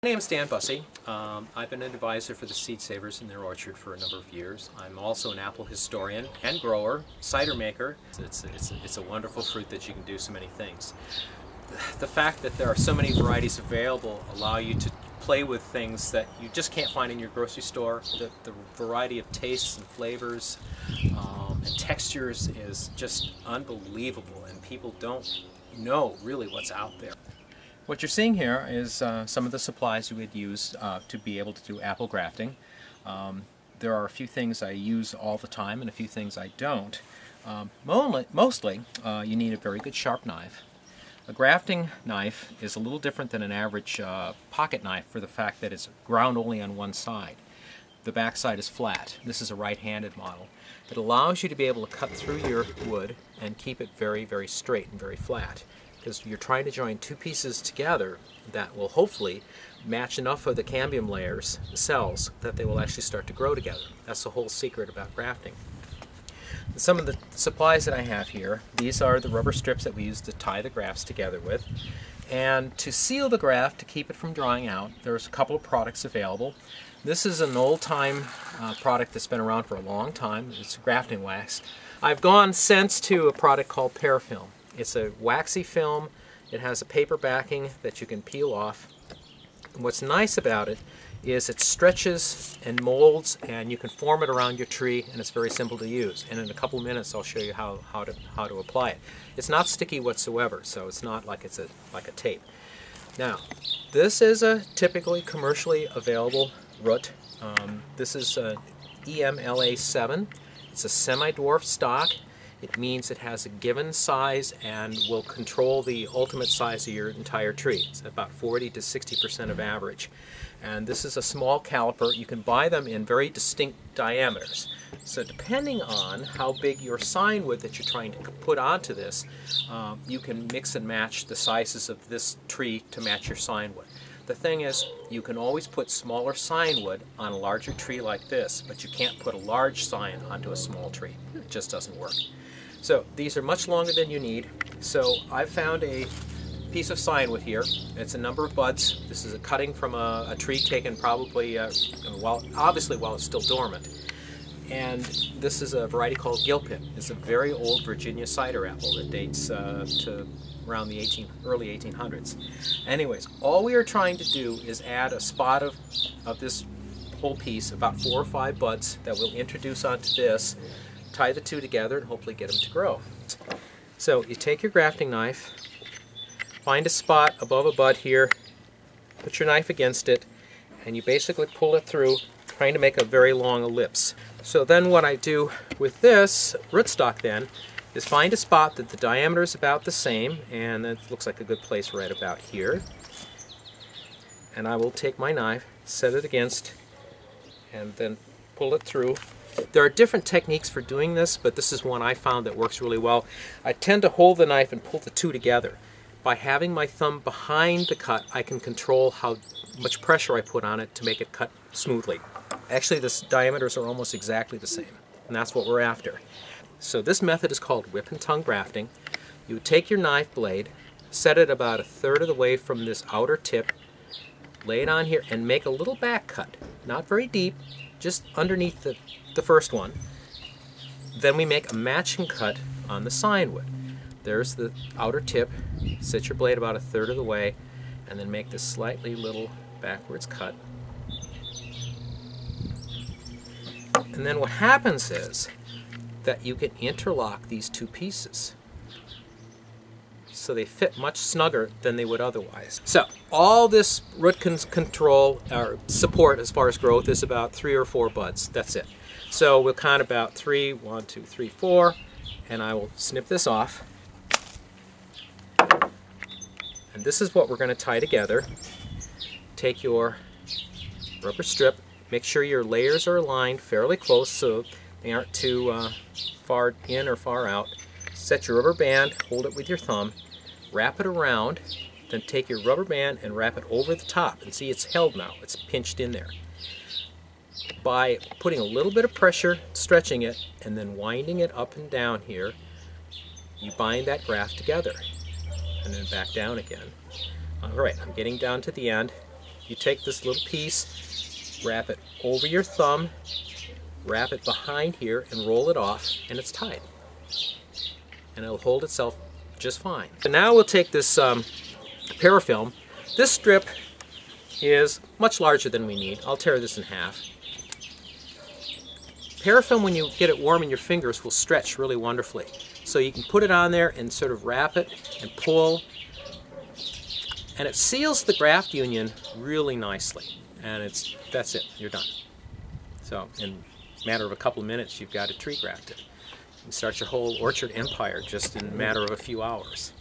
My name's Dan Bussey. I've been an advisor for the Seed Savers in their orchard for a number of years. I'm also an apple historian and grower, cider maker. It's a wonderful fruit that you can do so many things. The fact that there are so many varieties available allow you to play with things that you just can't find in your grocery store. The variety of tastes and flavors and textures is just unbelievable, and people don't know really what's out there. What you're seeing here is some of the supplies you would use to be able to do apple grafting. There are a few things I use all the time and a few things I don't. Mostly, you need a very good sharp knife. A grafting knife is a little different than an average pocket knife for the fact that it's ground only on one side. The back side is flat. This is a right-handed model. It allows you to be able to cut through your wood and keep it very, very straight and very flat, because you're trying to join two pieces together that will hopefully match enough of the cambium layers, the cells, that they will actually start to grow together. That's the whole secret about grafting. Some of the supplies that I have here, these are the rubber strips that we use to tie the grafts together with. And to seal the graft, to keep it from drying out, there's a couple of products available. This is an old-time product that's been around for a long time. It's grafting wax. I've gone since to a product called Parafilm. It's a waxy film. It has a paper backing that you can peel off. And what's nice about it is it stretches and molds, and you can form it around your tree, and it's very simple to use. And in a couple minutes I'll show you how to apply it. It's not sticky whatsoever, so it's not like it's like a tape. Now, this is a typically commercially available root. This is EMLA7. It's a semi-dwarf stock. It means it has a given size and will control the ultimate size of your entire tree. It's about 40 to 60% of average. And this is a small caliper. You can buy them in very distinct diameters. So depending on how big your sign wood that you're trying to put onto this, you can mix and match the sizes of this tree to match your sign wood. The thing is, you can always put smaller sign wood on a larger tree like this, but you can't put a large sign onto a small tree. It just doesn't work. So these are much longer than you need. So I've found a piece of sign wood here. It's a number of buds. This is a cutting from a tree taken probably obviously while it's still dormant. And this is a variety called Gilpin. It's a very old Virginia cider apple that dates to around the early 1800s. Anyways, all we are trying to do is add a spot of this whole piece, about 4 or 5 buds that we'll introduce onto this, tie the two together, and hopefully get them to grow. So you take your grafting knife, find a spot above a bud here, put your knife against it, and you basically pull it through, trying to make a very long ellipse. So then what I do with this rootstock then is find a spot that the diameter is about the same, and it looks like a good place right about here. And I will take my knife, set it against, and then pull it through. There are different techniques for doing this, but this is one I found that works really well. I tend to hold the knife and pull the two together. By having my thumb behind the cut, I can control how much pressure I put on it to make it cut smoothly. Actually, the diameters are almost exactly the same, and that's what we're after. So this method is called whip and tongue grafting. You would take your knife blade, set it about 1/3 of the way from this outer tip, lay it on here, and make a little back cut. Not very deep, just underneath the first one. Then we make a matching cut on the sign wood. There's the outer tip. Set your blade about 1/3 of the way, and then make this slightly little backwards cut. And then what happens is that you can interlock these two pieces, so they fit much snugger than they would otherwise. So all this root control or support as far as growth is about 3 or 4 buds. That's it. So we'll count about 3, 1, 2, 3, 4, and I will snip this off. And this is what we're going to tie together. Take your rubber strip, make sure your layers are aligned fairly close so they aren't too far in or far out. Set your rubber band, hold it with your thumb, wrap it around, then take your rubber band and wrap it over the top. And see, it's held now, it's pinched in there. By putting a little bit of pressure, stretching it, and then winding it up and down here, you bind that graft together. And then back down again. Alright, I'm getting down to the end. you take this little piece, wrap it over your thumb, wrap it behind here, and roll it off, and it's tied. And it'll hold itself just fine. So now we'll take this parafilm. This strip is much larger than we need. I'll tear this in half. Parafilm, when you get it warm in your fingers, will stretch really wonderfully. So you can put it on there and sort of wrap it and pull, and it seals the graft union really nicely. And that's it, you're done. So in a matter of a couple of minutes, you've got a tree grafted. You can start your whole orchard empire just in a matter of a few hours.